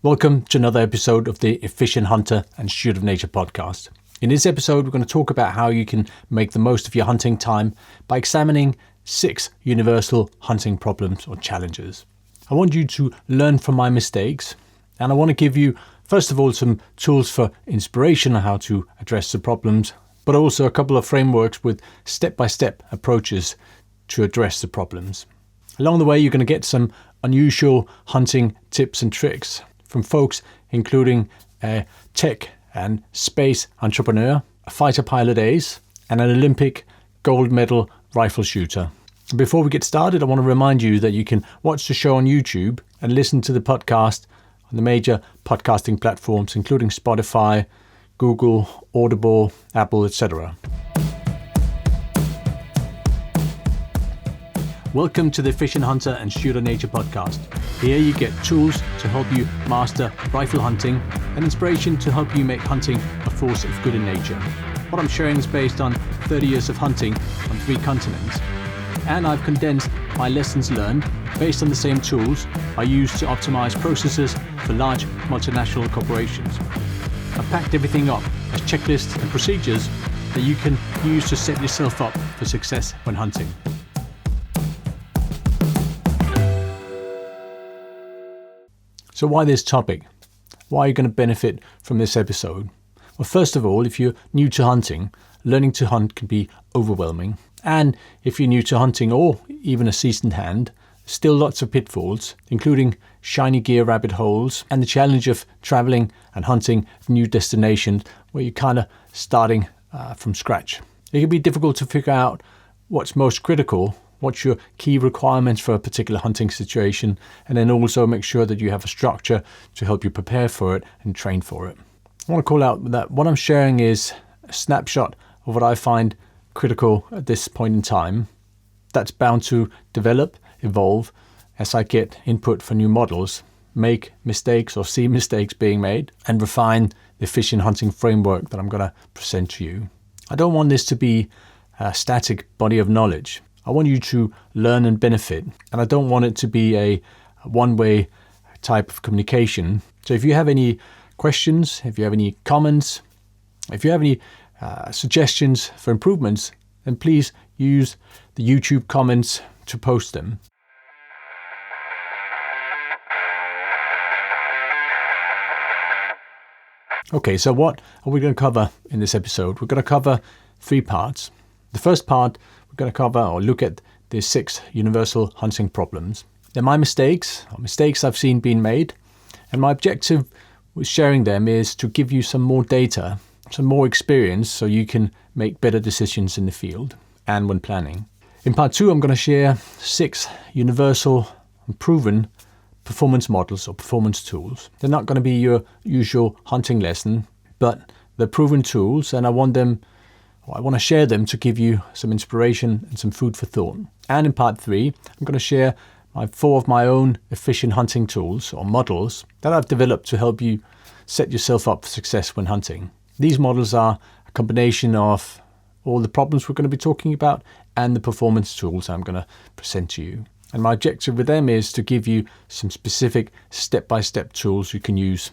Welcome to another episode of the Efficient Hunter and Steward of Nature podcast. In this episode, we're going to talk about how you can make the most of your hunting time by examining 6 universal hunting problems or challenges. I want you to learn from my mistakes, and I want to give you, first of all, some tools for inspiration on how to address the problems, but also a couple of frameworks with step-by-step approaches to address the problems. Along the way, you're going to get some unusual hunting tips and tricks from folks including a tech and space entrepreneur, a fighter pilot ace, and an Olympic gold medal rifle shooter. Before we get started, I want to remind you that you can watch the show on YouTube and listen to the podcast on the major podcasting platforms, including Spotify, Google, Audible, Apple, etc. Welcome to the Efficient Hunter and Steward of Nature podcast. Here you get tools to help you master rifle hunting and inspiration to help you make hunting a force of good in nature. What I'm sharing is based on 30 years of hunting on 3 continents. And I've condensed my lessons learned based on the same tools I use to optimize processes for large multinational corporations. I've packed everything up as checklists and procedures that you can use to set yourself up for success when hunting. So why this topic? Why are you going to benefit from this episode? Well, first of all, if you're new to hunting, learning to hunt can be overwhelming. And if you're new to hunting or even a seasoned hand, still lots of pitfalls, including shiny gear rabbit holes and the challenge of traveling and hunting new destinations where you're kind of starting from scratch. It can be difficult to figure out what's most critical, what's your key requirements for a particular hunting situation, and then also make sure that you have a structure to help you prepare for it and train for it. I want to call out that what I'm sharing is a snapshot of what I find critical at this point in time. That's bound to develop, evolve as I get input for new models, make mistakes or see mistakes being made, and refine the efficient hunting framework that I'm going to present to you. I don't want this to be a static body of knowledge. I want you to learn and benefit, and I don't want it to be a one-way type of communication. So if you have any questions, if you have any comments, if you have any suggestions for improvements, then please use the YouTube comments to post them. Okay, so what are we going to cover in this episode? We're going to cover 3 parts. The first part, we're going to cover or look at the 6 universal hunting problems. They're my mistakes, or mistakes I've seen being made, and my objective with sharing them is to give you some more data, some more experience, so you can make better decisions in the field and when planning. In part 2, I'm going to share 6 universal and proven performance models or performance tools. They're not going to be your usual hunting lesson, but they're proven tools, and I want to share them to give you some inspiration and some food for thought. And in part 3, I'm going to share 4 of my own efficient hunting tools or models that I've developed to help you set yourself up for success when hunting. These models are a combination of all the problems we're going to be talking about and the performance tools I'm going to present to you. And my objective with them is to give you some specific step-by-step tools you can use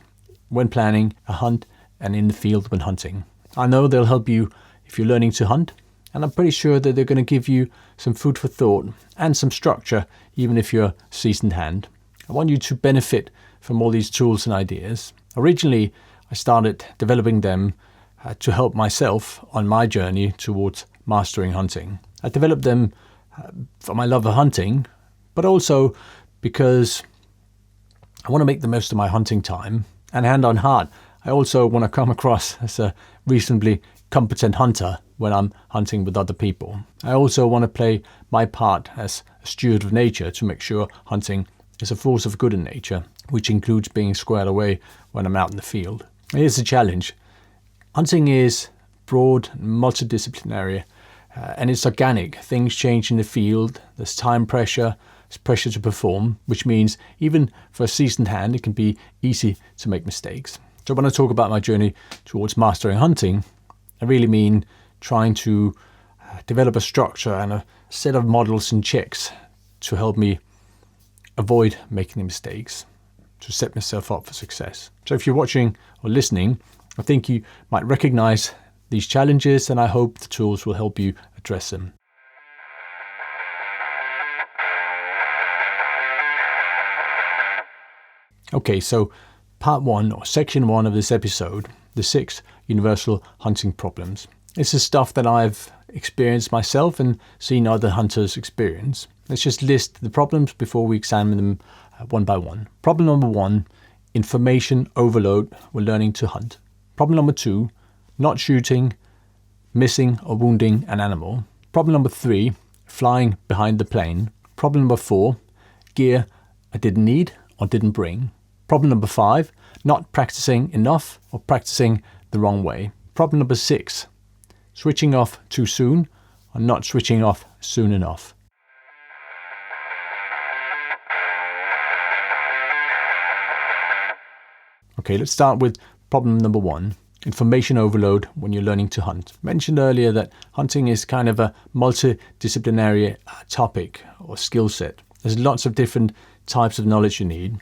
when planning a hunt and in the field when hunting. I know they'll help you if you're learning to hunt, and I'm pretty sure that they're going to give you some food for thought and some structure, even if you're a seasoned hand. I want you to benefit from all these tools and ideas. Originally, I started developing them to help myself on my journey towards mastering hunting. I developed them for my love of hunting, but also because I want to make the most of my hunting time. And hand on heart, I also want to come across as a reasonably competent hunter when I'm hunting with other people. I also want to play my part as a steward of nature to make sure hunting is a force of good in nature, which includes being squared away when I'm out in the field. Here's the challenge. Hunting is broad and multidisciplinary, and it's organic. Things change in the field. There's time pressure, there's pressure to perform, which means even for a seasoned hand, it can be easy to make mistakes. So when I talk about my journey towards mastering hunting, I really mean trying to develop a structure and a set of models and checks to help me avoid making the mistakes. to set myself up for success. So if you're watching or listening, I think you might recognize these challenges, and I hope the tools will help you address them. Okay, so part 1 or section 1 of this episode, the 6 universal hunting problems. This is stuff that I've experienced myself and seen other hunters experience. Let's just list the problems before we examine them one by one. Problem number 1, information overload when learning to hunt. Problem number 2, not shooting, missing or wounding an animal. Problem number 3, flying behind the plane. Problem number 4, gear I didn't need or didn't bring. Problem number 5, not practicing enough or practicing the wrong way. Problem number 6, switching off too soon or not switching off soon enough. Okay, let's start with problem number 1, information overload when you're learning to hunt. I mentioned earlier that hunting is kind of a multidisciplinary topic or skill set. There's lots of different types of knowledge you need.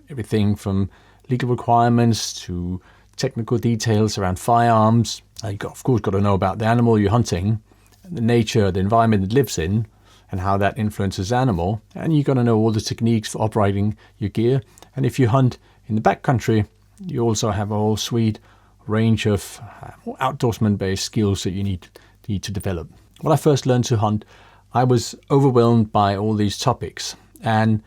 Everything from legal requirements to technical details around firearms. You've of course got to know about the animal you're hunting, the nature, the environment it lives in, and how that influences the animal. And you've got to know all the techniques for operating your gear. And if you hunt in the backcountry, you also have a whole suite range of outdoorsman-based skills that you need to develop. When I first learned to hunt, I was overwhelmed by all these topics, and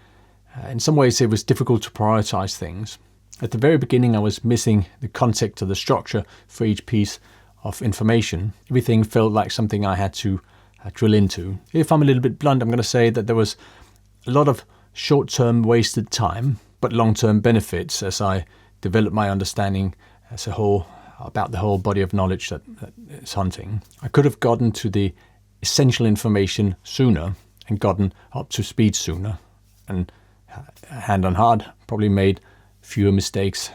in some ways it was difficult to prioritize things. At the very beginning, I was missing the context of the structure for each piece of information. Everything felt like something I had to drill into. If I'm a little bit blunt, I'm going to say that there was a lot of short-term wasted time, but long-term benefits as I developed my understanding as a whole about the whole body of knowledge that is hunting. I could have gotten to the essential information sooner and gotten up to speed sooner, and hand on heart, probably made fewer mistakes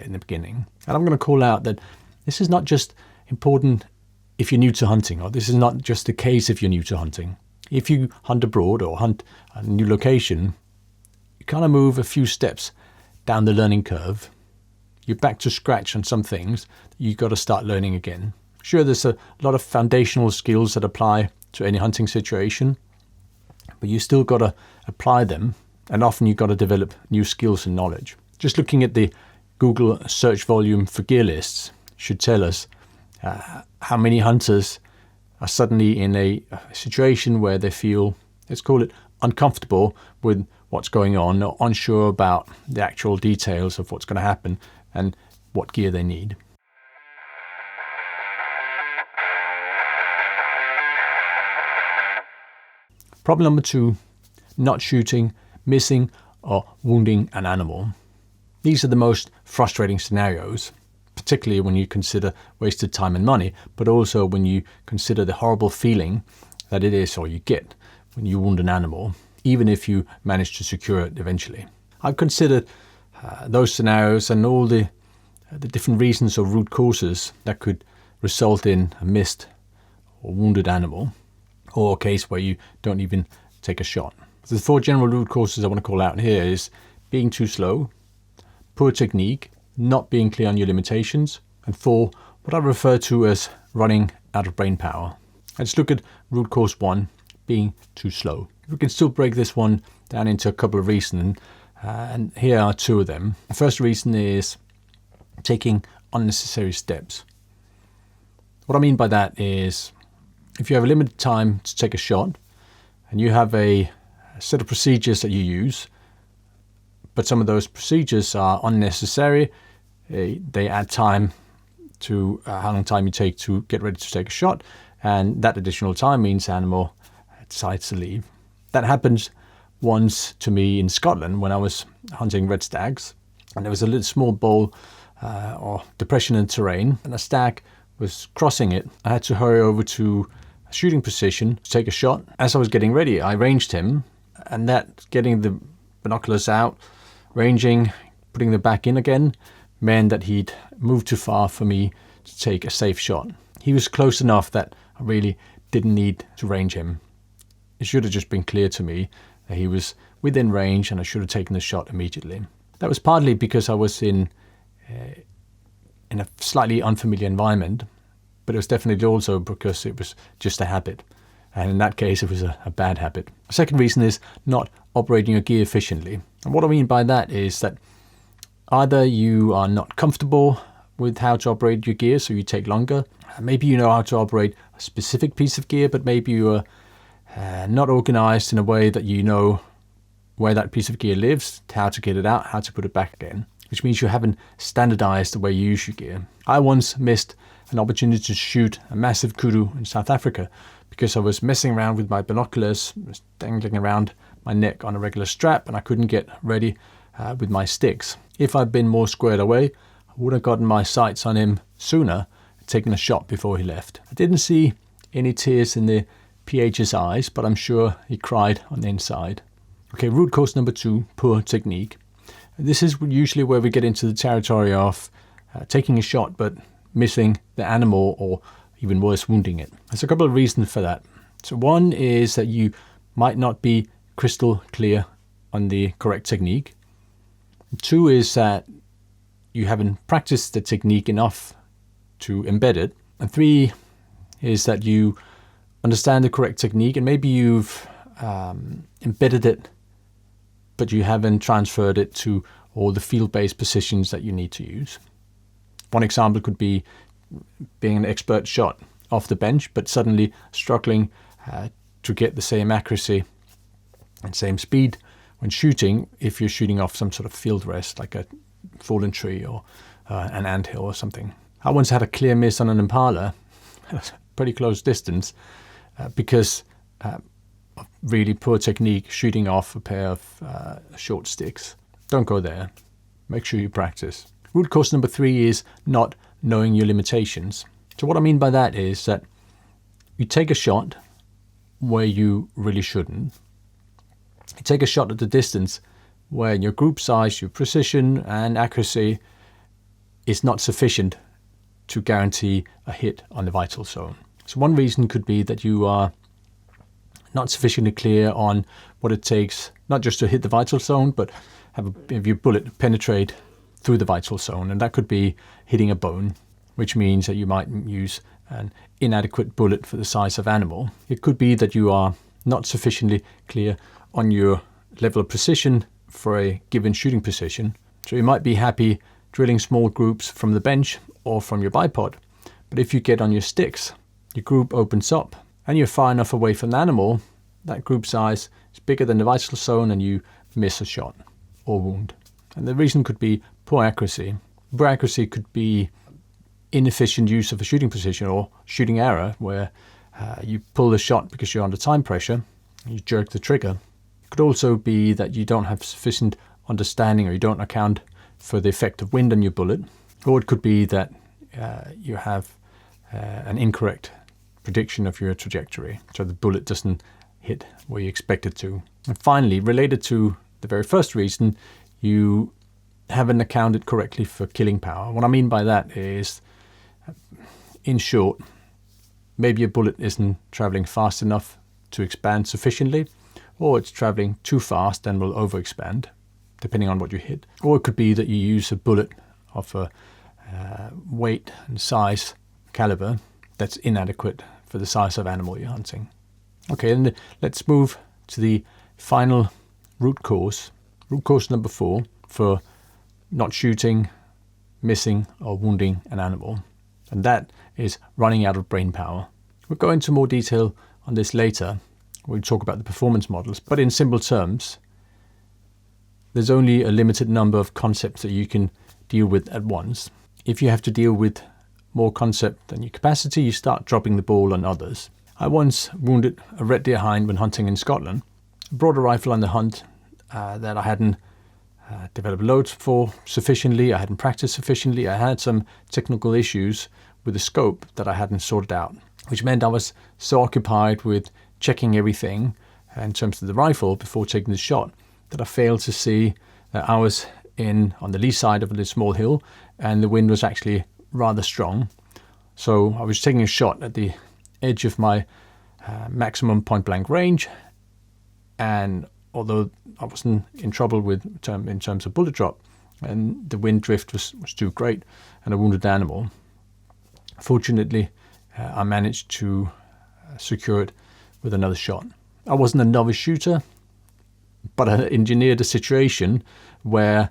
in the beginning. And I'm going to call out that this is not just important if you're new to hunting, or this is not just the case if you're new to hunting. If you hunt abroad or hunt a new location, you kind of move a few steps down the learning curve. You're back to scratch on some things that you've got to start learning again. Sure, there's a lot of foundational skills that apply to any hunting situation, but you still got to apply them, and often you've got to develop new skills and knowledge. Just looking at the Google search volume for gear lists should tell us how many hunters are suddenly in a situation where they feel, let's call it, uncomfortable with what's going on, or unsure about the actual details of what's going to happen and what gear they need. Problem number 2, not shooting, missing or wounding an animal. These are the most frustrating scenarios, particularly when you consider wasted time and money, but also when you consider the horrible feeling that it is, or you get, when you wound an animal, even if you manage to secure it eventually. I've considered those scenarios and all the different reasons or root causes that could result in a missed or wounded animal, or a case where you don't even take a shot. The 4 general root causes I want to call out here is being too slow, poor technique, not being clear on your limitations, and 4, what I refer to as running out of brain power. Let's look at root cause 1, being too slow. We can still break this one down into a couple of reasons, and here are 2 of them. The first reason is taking unnecessary steps. What I mean by that is, if you have a limited time to take a shot, and you have a set of procedures that you use, but some of those procedures are unnecessary, they add time to how long time you take to get ready to take a shot, and that additional time means the animal decides to leave. That happened once to me in Scotland when I was hunting red stags, and there was a little small bowl or depression in terrain, and a stag was crossing it. I had to hurry over to a shooting position to take a shot. As I was getting ready, I ranged him, and that getting the binoculars out, ranging, putting them back in again, meant that he'd moved too far for me to take a safe shot. He was close enough that I really didn't need to range him. It should have just been clear to me that he was within range and I should have taken the shot immediately. That was partly because I was in a slightly unfamiliar environment, but it was definitely also because it was just a habit. And in that case, it was a bad habit. The second reason is not operating your gear efficiently. And what I mean by that is that either you are not comfortable with how to operate your gear, so you take longer. Maybe you know how to operate a specific piece of gear, but maybe you are not organized in a way that you know where that piece of gear lives, how to get it out, how to put it back again, which means you haven't standardized the way you use your gear. I once missed an opportunity to shoot a massive kudu in South Africa because I was messing around with my binoculars, dangling around my neck on a regular strap, and I couldn't get ready with my sticks. If I'd been more squared away, I would have gotten my sights on him sooner and taken a shot before he left. I didn't see any tears in the PH's eyes, but I'm sure he cried on the inside. Okay, root cause number 2, poor technique. This is usually where we get into the territory of taking a shot but missing the animal, or even worse, wounding it. There's a couple of reasons for that. So one is that you might not be crystal clear on the correct technique. 2 is that you haven't practiced the technique enough to embed it. And 3 is that you understand the correct technique and maybe you've embedded it, but you haven't transferred it to all the field-based positions that you need to use. One example could be being an expert shot off the bench, but suddenly struggling to get the same accuracy and same speed when shooting if you're shooting off some sort of field rest, like a fallen tree or an anthill or something. I once had a clear miss on an impala at a pretty close distance because of really poor technique shooting off a pair of short sticks. Don't go there. Make sure you practice. Root cause number 3 is not knowing your limitations. So what I mean by that is that you take a shot where you really shouldn't. You take a shot at the distance where your group size, your precision and accuracy is not sufficient to guarantee a hit on the vital zone. So one reason could be that you are not sufficiently clear on what it takes, not just to hit the vital zone, but have your bullet penetrate through the vital zone. And that could be hitting a bone, which means that you might use an inadequate bullet for the size of animal. It could be that you are not sufficiently clear on your level of precision for a given shooting position. So you might be happy drilling small groups from the bench or from your bipod. But if you get on your sticks, your group opens up and you're far enough away from the animal, that group size is bigger than the vital zone and you miss a shot or wound. And the reason could be poor accuracy. Poor accuracy could be inefficient use of a shooting position or shooting error, where you pull the shot because you're under time pressure, you jerk the trigger. It could also be that you don't have sufficient understanding or you don't account for the effect of wind on your bullet. Or it could be that you have an incorrect prediction of your trajectory, so the bullet doesn't hit where you expect it to. And finally, related to the very first reason, you haven't accounted correctly for killing power. What I mean by that is, in short, maybe a bullet isn't traveling fast enough to expand sufficiently, or it's traveling too fast and will overexpand, depending on what you hit. Or it could be that you use a bullet of a weight and size caliber that's inadequate for the size of animal you're hunting. Okay, and let's move to the final root cause number 4 for not shooting, missing or wounding an animal. And that is running out of brain power. We'll go into more detail on this later. We'll talk about the performance models, but in simple terms, there's only a limited number of concepts that you can deal with at once. If you have to deal with more concept than your capacity, you start dropping the ball on others. I once wounded a red deer hind when hunting in Scotland. I brought a rifle on the hunt that I hadn't developed loads for sufficiently, I hadn't practiced sufficiently, I had some technical issues with the scope that I hadn't sorted out, which meant I was so occupied with checking everything in terms of the rifle before taking the shot that I failed to see that I was on the lee side of a small hill and the wind was actually rather strong. So I was taking a shot at the edge of my maximum point blank range, and although I wasn't in trouble in terms of bullet drop, and the wind drift was too great, and a wounded animal. Fortunately, I managed to secure it with another shot. I wasn't a novice shooter, but I engineered a situation where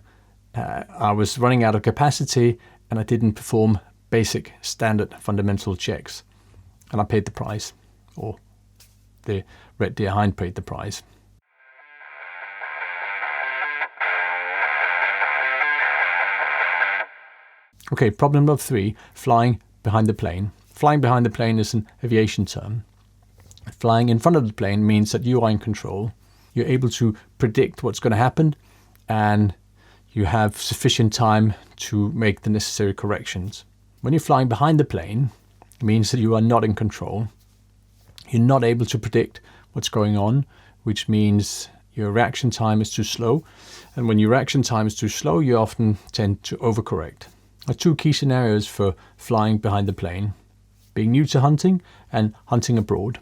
I was running out of capacity and I didn't perform basic standard fundamental checks, and I paid the price, or the red deer hind paid the price. Okay, problem number 3, flying behind the plane. Flying behind the plane is an aviation term. Flying in front of the plane means that you are in control. You're able to predict what's going to happen, and you have sufficient time to make the necessary corrections. When you're flying behind the plane, it means that you are not in control. You're not able to predict what's going on, which means your reaction time is too slow. And when your reaction time is too slow, you often tend to overcorrect. There are 2 key scenarios for flying behind the plane: being new to hunting and hunting abroad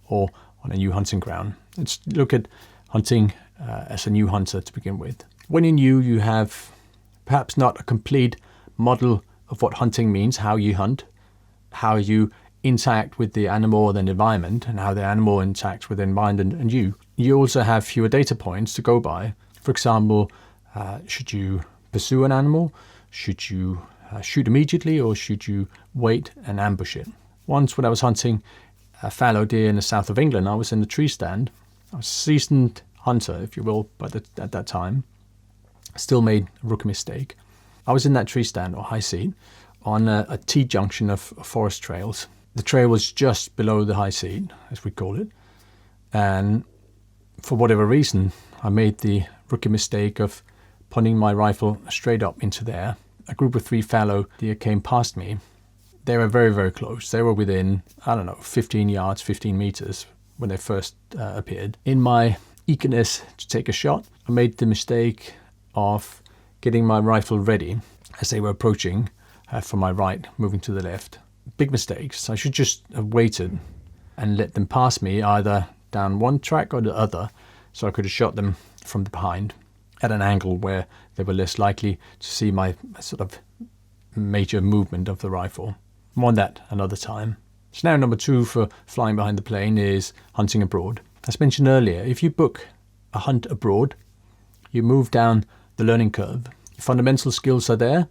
or on a new hunting ground. Let's look at hunting as a new hunter to begin with. When you're new, you have perhaps not a complete model of what hunting means, how you hunt, how you interact with the animal or the environment, and how the animal interacts with the environment and you. You also have fewer data points to go by. For example, should you pursue an animal? Should you shoot immediately, or should you wait and ambush it? Once when I was hunting a fallow deer in the south of England, I was in the tree stand. I was a seasoned hunter, if you will, but at that time. I still made a rookie mistake. I was in that tree stand, or high seat, on a T-junction of forest trails. The trail was just below the high seat, as we call it. And for whatever reason, I made the rookie mistake of pointing my rifle straight up into the air. A group of 3 fallow deer came past me. They were very, very close. They were within, 15 yards, 15 meters when they first appeared. In my eagerness to take a shot, I made the mistake of getting my rifle ready as they were approaching from my right, moving to the left. Big mistakes. I should just have waited and let them pass me either down one track or the other, so I could have shot them from behind at an angle where they were less likely to see my sort of major movement of the rifle. More on that another time. Scenario number 2 for flying behind the plane is hunting abroad. As mentioned earlier, if you book a hunt abroad, you move down the learning curve. Your fundamental skills are there,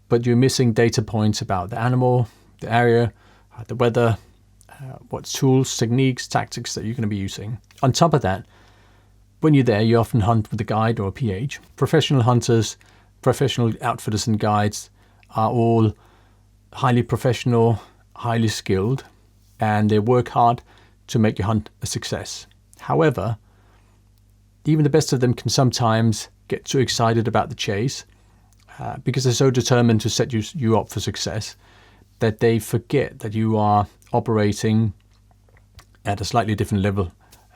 but you're missing data points about the animal, the area, the weather, what tools, techniques, tactics that you're going to be using. On top of that, when you're there, you often hunt with a guide or a PH. Professional hunters, professional outfitters and guides are all highly professional, highly skilled, and they work hard to make your hunt a success. However, even the best of them can sometimes get too excited about the chase because they're so determined to set you up for success that they forget that you are operating at a slightly different level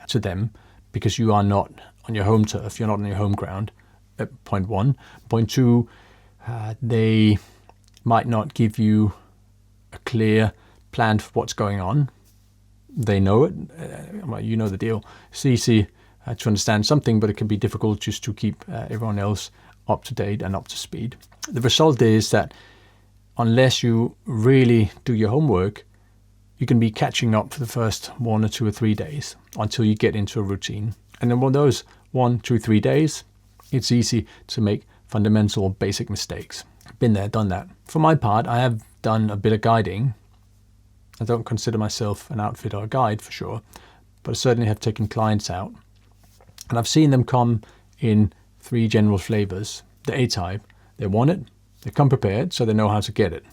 to them, because you are not on your home turf, you're not on your home ground, point 1. Point 2, they might not give you a clear plan for what's going on. They know it, you know the deal. It's easy to understand something, but it can be difficult just to keep everyone else up to date and up to speed. The result is that unless you really do your homework, you can be catching up for the first 1 or 2 or 3 days until you get into a routine. And then on those 1, 2, 3 days, it's easy to make fundamental basic mistakes. Been there, done that. For my part, I have done a bit of guiding. I don't consider myself an outfitter or a guide for sure, but I certainly have taken clients out. And I've seen them come in 3 general flavors. The A-type, they want it, they come prepared, so they know how to get it.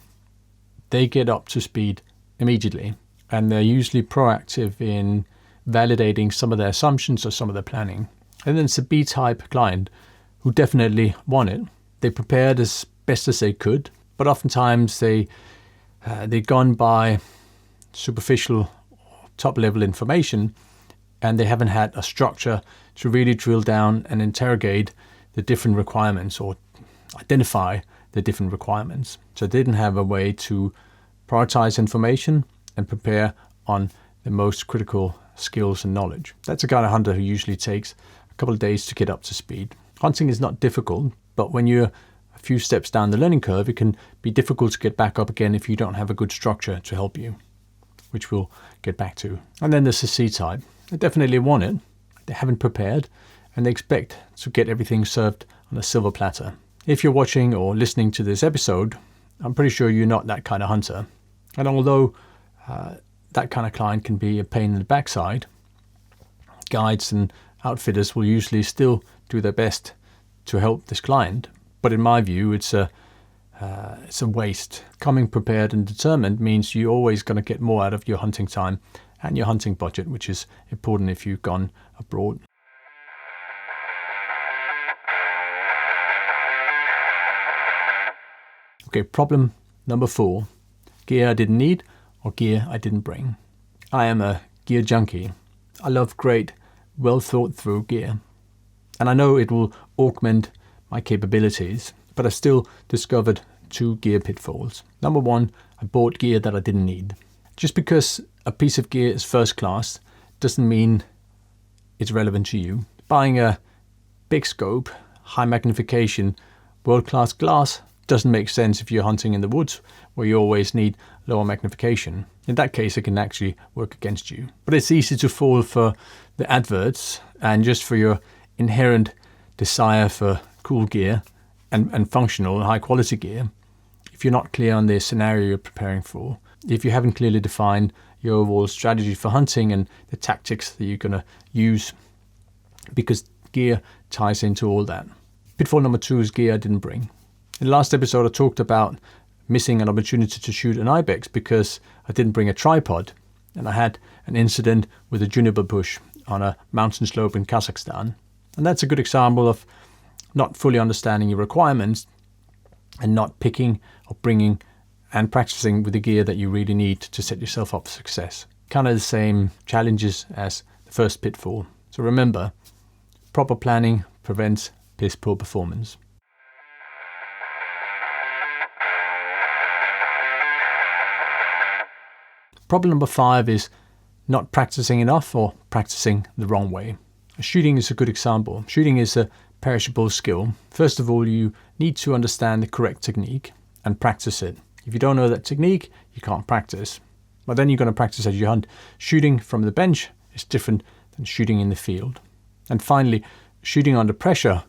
They get up to speed immediately, and they're usually proactive in validating some of their assumptions or some of their planning. And then it's a B-type client who definitely want it. They prepared as best as they could, but oftentimes they've gone by superficial top-level information, and they haven't had a structure to really drill down and interrogate the different requirements or identify the different requirements. So they didn't have a way to prioritize information and prepare on the most critical skills and knowledge. That's the kind of hunter who usually takes a couple of days to get up to speed. Hunting is not difficult, but when you're a few steps down the learning curve, it can be difficult to get back up again if you don't have a good structure to help you, which we'll get back to. And then there's the C type. They definitely want it. They haven't prepared, and they expect to get everything served on a silver platter. If you're watching or listening to this episode, I'm pretty sure you're not that kind of hunter. And although that kind of client can be a pain in the backside, guides and outfitters will usually still do their best to help this client. But in my view, it's a waste. Coming prepared and determined means you're always going to get more out of your hunting time and your hunting budget, which is important if you've gone abroad. Okay, problem number 4. Gear I didn't need or gear I didn't bring. I am a gear junkie. I love great, well thought through gear. And I know it will augment my capabilities, but I still discovered 2 gear pitfalls. Number 1, I bought gear that I didn't need. Just because a piece of gear is first class doesn't mean it's relevant to you. Buying a big scope, high magnification, world-class glass doesn't make sense if you're hunting in the woods where you always need lower magnification. In that case, it can actually work against you. But it's easy to fall for the adverts and just for your inherent desire for cool gear and functional and high quality gear. If you're not clear on the scenario you're preparing for, if you haven't clearly defined your overall strategy for hunting and the tactics that you're going to use, because gear ties into all that. Pitfall number 2 is gear I didn't bring. In the last episode, I talked about missing an opportunity to shoot an ibex because I didn't bring a tripod, and I had an incident with a juniper bush on a mountain slope in Kazakhstan. And that's a good example of not fully understanding your requirements and not picking or bringing and practicing with the gear that you really need to set yourself up for success. Kind of the same challenges as the first pitfall. So remember, proper planning prevents piss poor performance. Problem number 5 is not practicing enough or practicing the wrong way. Shooting is a good example. Shooting is a perishable skill. First of all, you need to understand the correct technique and practice it. If you don't know that technique, you can't practice. But then you're going to practice as you hunt. Shooting from the bench is different than shooting in the field. And finally, shooting under pressure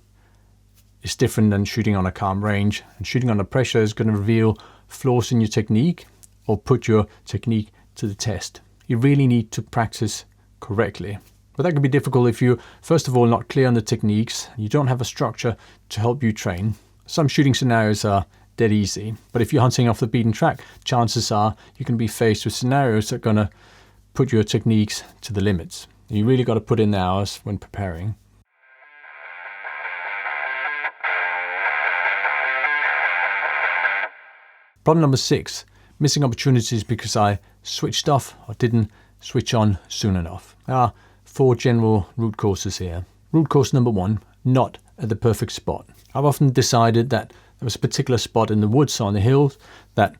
is different than shooting on a calm range. And shooting under pressure is going to reveal flaws in your technique or put your technique to the test. You really need to practice correctly. But that can be difficult if you're, first of all, not clear on the techniques. You don't have a structure to help you train. Some shooting scenarios are dead easy. But if you're hunting off the beaten track, chances are you can be faced with scenarios that are going to put your techniques to the limits. And you really got to put in the hours when preparing. Problem number 6, missing opportunities because I switched off or didn't switch on soon enough. There are 4 general root causes here. Root cause number 1, not at the perfect spot. I've often decided that there was a particular spot in the woods or on the hills that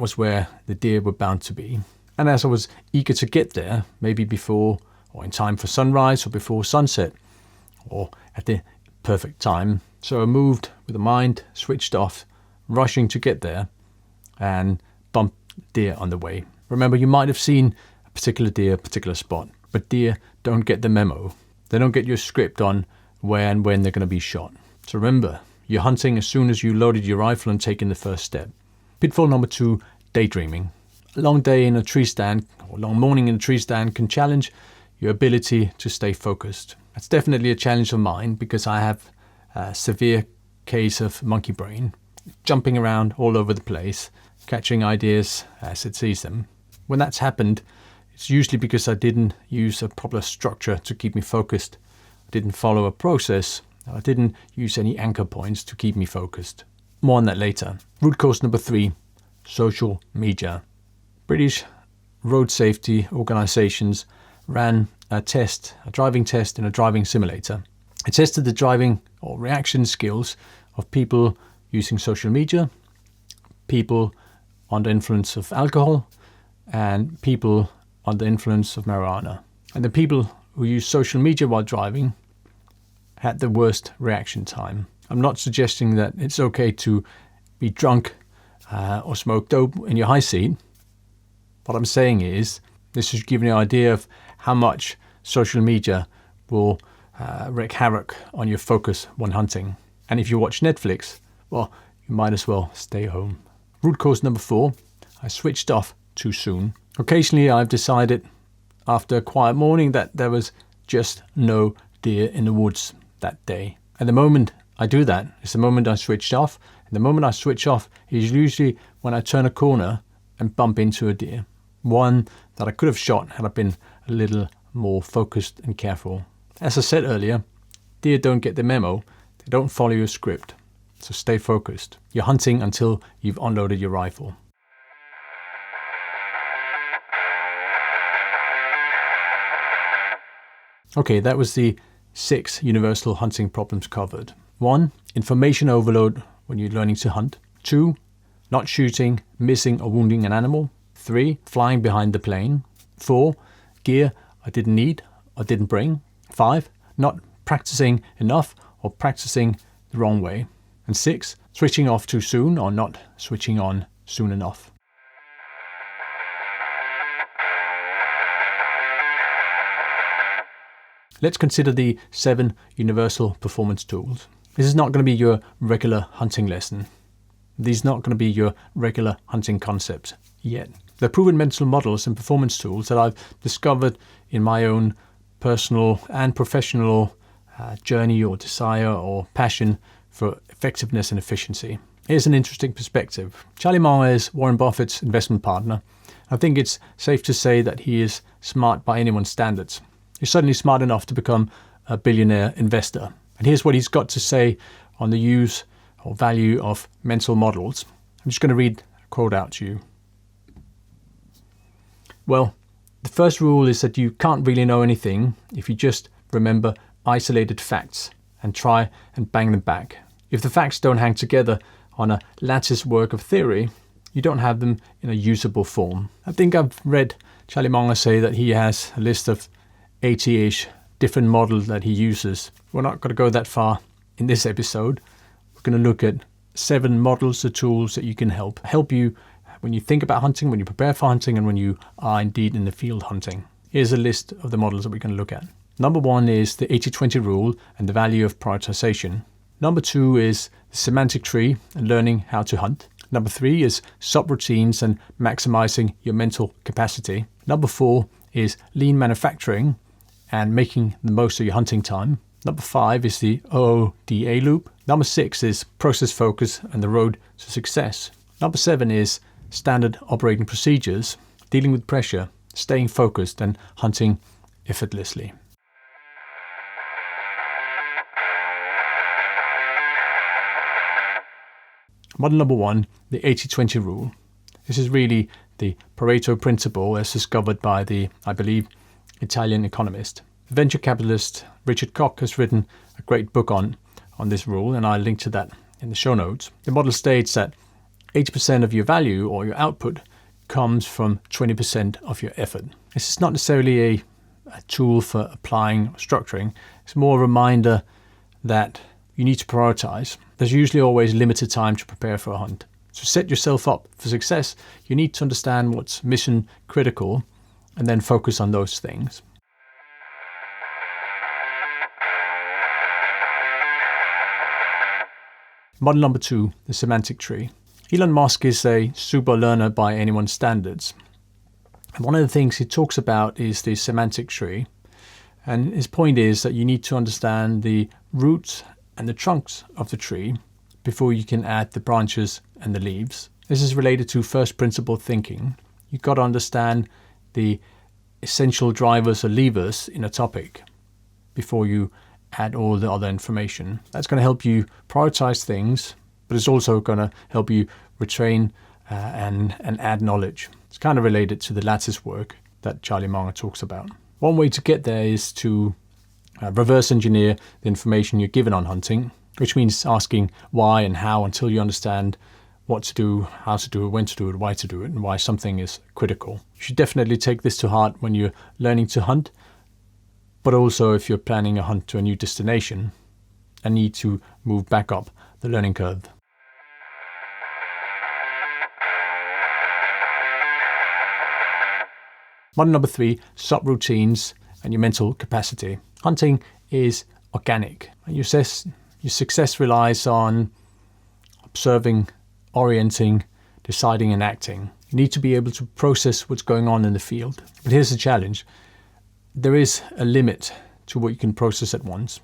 was where the deer were bound to be. And as I was eager to get there, maybe before or in time for sunrise or before sunset or at the perfect time, so I moved with the mind switched off, rushing to get there and bumped deer on the way. Remember, you might have seen a particular deer, a particular spot, but deer don't get the memo. They don't get your script on where and when they're going to be shot. So remember, you're hunting as soon as you loaded your rifle and taken the first step. Pitfall number 2, daydreaming. A long day in a tree stand or long morning in a tree stand can challenge your ability to stay focused. That's definitely a challenge of mine because I have a severe case of monkey brain, jumping around all over the place, catching ideas as it sees them. When that's happened, it's usually because I didn't use a proper structure to keep me focused. I didn't follow a process. I didn't use any anchor points to keep me focused. More on that later. Root cause number 3, social media. British road safety organisations ran a driving test in a driving simulator. It tested the driving or reaction skills of people using social media, people under influence of alcohol, and people under influence of marijuana. And the people who use social media while driving had the worst reaction time. I'm not suggesting that it's okay to be drunk or smoke dope in your high seat. What I'm saying is this is giving you an idea of how much social media will wreak havoc on your focus when hunting. And if you watch Netflix, well, you might as well stay home. Root cause number 4, I switched off too soon. Occasionally I've decided after a quiet morning that there was just no deer in the woods that day. And the moment I do that is the moment I switched off. And the moment I switch off is usually when I turn a corner and bump into a deer. One that I could have shot had I been a little more focused and careful. As I said earlier, deer don't get the memo. They don't follow your script. So stay focused. You're hunting until you've unloaded your rifle. Okay, that was the 6 universal hunting problems covered. 1, information overload when you're learning to hunt. 2, not shooting, missing or wounding an animal. 3, flying behind the plane. 4, gear I didn't need or didn't bring. 5, not practicing enough or practicing the wrong way. And 6, switching off too soon or not switching on soon enough. Let's consider the 7 universal performance tools. This is not going to be your regular hunting lesson. These are not going to be your regular hunting concepts yet. They're proven mental models and performance tools that I've discovered in my own personal and professional journey or desire or passion for effectiveness and efficiency. Here's an interesting perspective. Charlie Munger is Warren Buffett's investment partner. I think it's safe to say that he is smart by anyone's standards. He's certainly smart enough to become a billionaire investor. And here's what he's got to say on the use or value of mental models. I'm just going to read a quote out to you. Well, the first rule is that you can't really know anything if you just remember isolated facts and try and bang them back. If the facts don't hang together on a lattice work of theory, you don't have them in a usable form. I think I've read Charlie Munger say that he has a list of 80-ish different models that he uses. We're not going to go that far in this episode. We're going to look at 7 models or tools that you can help you when you think about hunting, when you prepare for hunting, and when you are indeed in the field hunting. Here's a list of the models that we're going to look at. Number 1 is the 80-20 rule and the value of prioritization. Number 2 is the semantic tree and learning how to hunt. Number 3 is subroutines and maximizing your mental capacity. Number 4 is lean manufacturing and making the most of your hunting time. Number 5 is the OODA loop. Number 6 is process focus and the road to success. Number 7 is standard operating procedures, dealing with pressure, staying focused and hunting effortlessly. Model number 1, the 80-20 rule. This is really the Pareto principle as discovered by the, I believe, Italian economist. The venture capitalist Richard Koch has written a great book on this rule, and I'll link to that in the show notes. The model states that 80% of your value or your output comes from 20% of your effort. This is not necessarily a tool for applying or structuring. It's more a reminder that you need to prioritize. There's usually always limited time to prepare for a hunt. To set yourself up for success, you need to understand what's mission critical and then focus on those things. Model number 2, the semantic tree. Elon Musk is a super learner by anyone's standards. And one of the things he talks about is the semantic tree. And his point is that you need to understand the roots and the trunks of the tree before you can add the branches and the leaves. This is related to first principle thinking. You've got to understand the essential drivers or levers in a topic before you add all the other information. That's going to help you prioritize things, but it's also going to help you retrain and add knowledge. It's kind of related to the lattice work that Charlie Munger talks about. One way to get there is to reverse engineer the information you're given on hunting, which means asking why and how until you understand what to do, how to do it, when to do it, why to do it, and why something is critical. You should definitely take this to heart when you're learning to hunt, but also if you're planning a hunt to a new destination. and need to move back up the learning curve. Model number 3, subroutines and your mental capacity. Hunting is organic. Your success relies on observing, orienting, deciding and acting. You need to be able to process what's going on in the field. But here's the challenge. There is a limit to what you can process at once.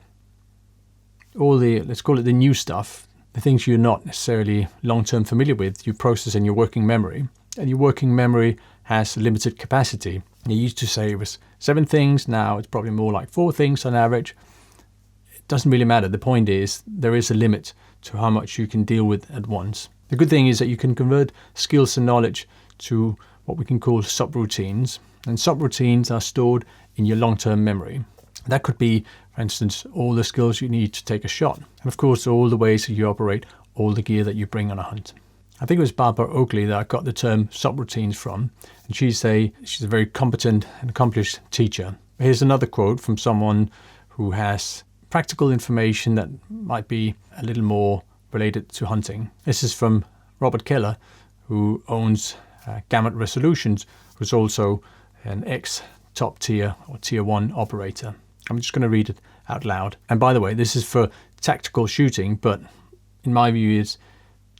All the, let's call it the new stuff, the things you're not necessarily long-term familiar with, you process in your working memory. And your working memory has limited capacity. You used to say it was 7 things, now it's probably more like 4 things on average. It doesn't really matter. The point is there is a limit to how much you can deal with at once. The good thing is that you can convert skills and knowledge to what we can call subroutines. And subroutines are stored in your long-term memory. That could be, for instance, all the skills you need to take a shot. And of course, all the ways that you operate, all the gear that you bring on a hunt. I think it was Barbara Oakley that I got the term subroutines from. And she's a very competent and accomplished teacher. Here's another quote from someone who has practical information that might be a little more related to hunting. This is from Robert Keller, who owns Gamut Resolutions, who's also an ex-top tier or tier 1 operator. I'm just going to read it out loud. And by the way, this is for tactical shooting, but in my view is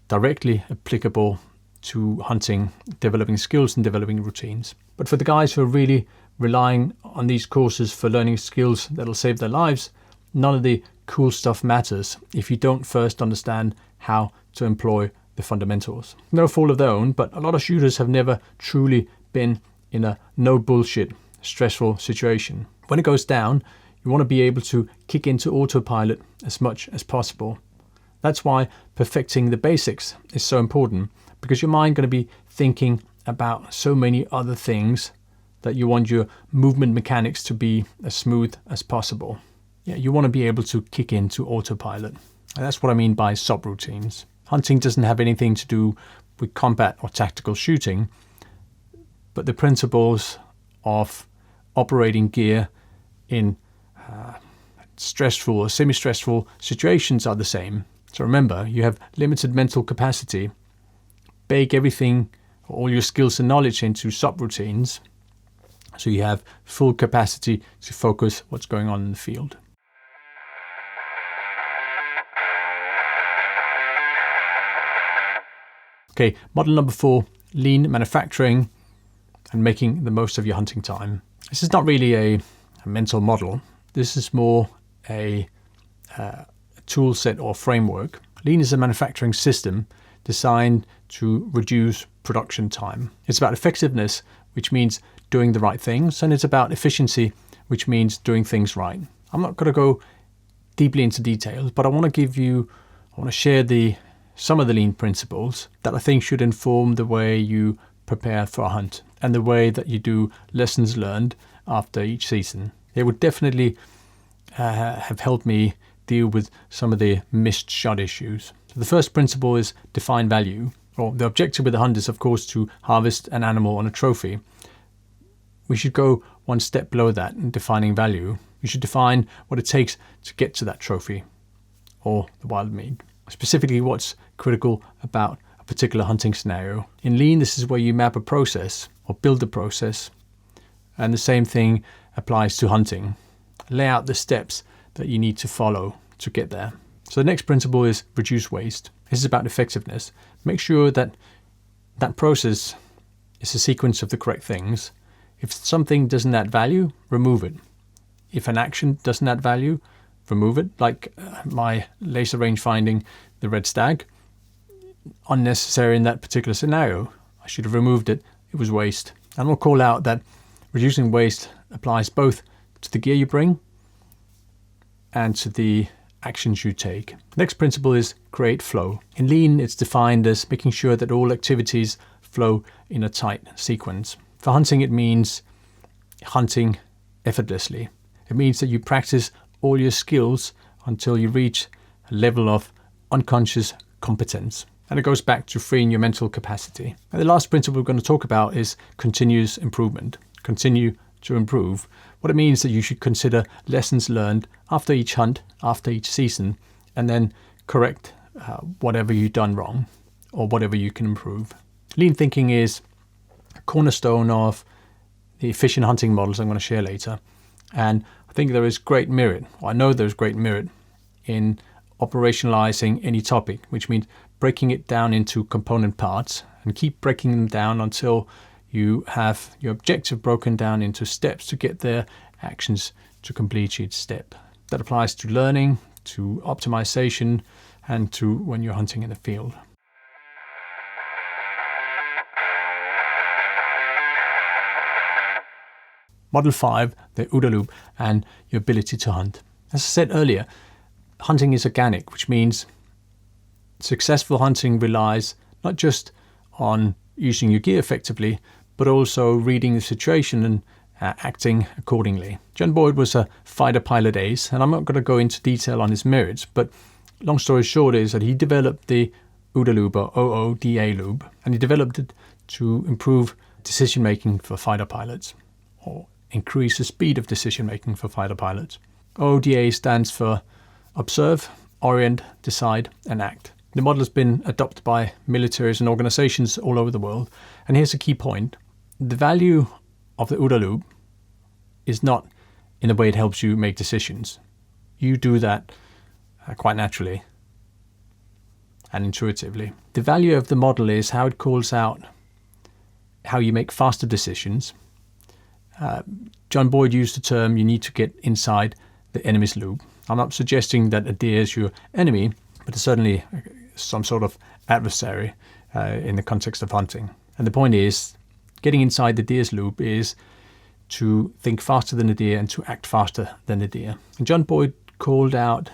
directly applicable to hunting, developing skills and developing routines. But for the guys who are really relying on these courses for learning skills that'll save their lives, none of the cool stuff matters if you don't first understand how to employ the fundamentals. No fault of their own, but a lot of shooters have never truly been in a no bullshit, stressful situation. When it goes down, you want to be able to kick into autopilot as much as possible. That's why perfecting the basics is so important, because your mind going to be thinking about so many other things that you want your movement mechanics to be as smooth as possible. Yeah, you want to be able to kick into autopilot. And that's what I mean by subroutines. Hunting doesn't have anything to do with combat or tactical shooting, but the principles of operating gear in stressful or semi-stressful situations are the same. So remember, you have limited mental capacity. Bake everything, all your skills and knowledge into subroutines, so you have full capacity to focus what's going on in the field. Okay, model number 4, lean manufacturing and making the most of your hunting time. This is not really a mental model. This is more a tool set or framework. Lean is a manufacturing system designed to reduce production time. It's about effectiveness, which means doing the right things, and it's about efficiency, which means doing things right. I'm not going to go deeply into details, but I want to share some of the lean principles that I think should inform the way you prepare for a hunt and the way that you do lessons learned after each season. It would definitely have helped me deal with some of the missed shot issues. So the first principle is define value. Well, the objective with the hunt is, of course, to harvest an animal on a trophy. We should go one step below that in defining value. You should define what it takes to get to that trophy or the wild meat. Specifically, what's critical about a particular hunting scenario. In lean, this is where you map a process or build a process. And the same thing applies to hunting. Lay out the steps that you need to follow to get there. So the next principle is reduce waste. This is about effectiveness. Make sure that that process is a sequence of the correct things. If something doesn't add value, remove it. If an action doesn't add value, remove it. Like my laser range finding the red stag, unnecessary in that particular scenario. I should have removed it. It was waste. And we'll call out that reducing waste applies both to the gear you bring and to the actions you take. Next principle is create flow. In lean, it's defined as making sure that all activities flow in a tight sequence. For hunting, it means hunting effortlessly. It means that you practice all your skills until you reach a level of unconscious competence. And it goes back to freeing your mental capacity. And the last principle we're going to talk about is continuous improvement. Continue to improve, what it means is that you should consider lessons learned after each hunt, after each season, and then correct whatever you've done wrong or whatever you can improve. Lean thinking is a cornerstone of the efficient hunting models I'm going to share later. And I think there is great merit, or I know there's great merit in operationalizing any topic, which means breaking it down into component parts and keep breaking them down until you have your objective broken down into steps to get there, actions to complete each step. That applies to learning, to optimization, and to when you're hunting in the field. Model 5, the OODA loop, and your ability to hunt. As I said earlier, hunting is organic, which means successful hunting relies not just on using your gear effectively, but also reading the situation and acting accordingly. John Boyd was a fighter pilot ace, and I'm not going to go into detail on his merits, but long story short is that he developed the OODA loop, or OODA loop, and he developed it to improve decision making for fighter pilots, or increase the speed of decision making for fighter pilots. OODA stands for Observe, Orient, Decide, and Act. The model has been adopted by militaries and organizations all over the world. And here's a key point. The value of the OODA loop is not in the way it helps you make decisions. You do that quite naturally and intuitively. The value of the model is how it calls out how you make faster decisions. John Boyd used the term, you need to get inside the enemy's loop. I'm not suggesting that a deer is your enemy, but it's certainly some sort of adversary in the context of hunting. And the point is, getting inside the deer's loop is to think faster than the deer and to act faster than the deer. And John Boyd called out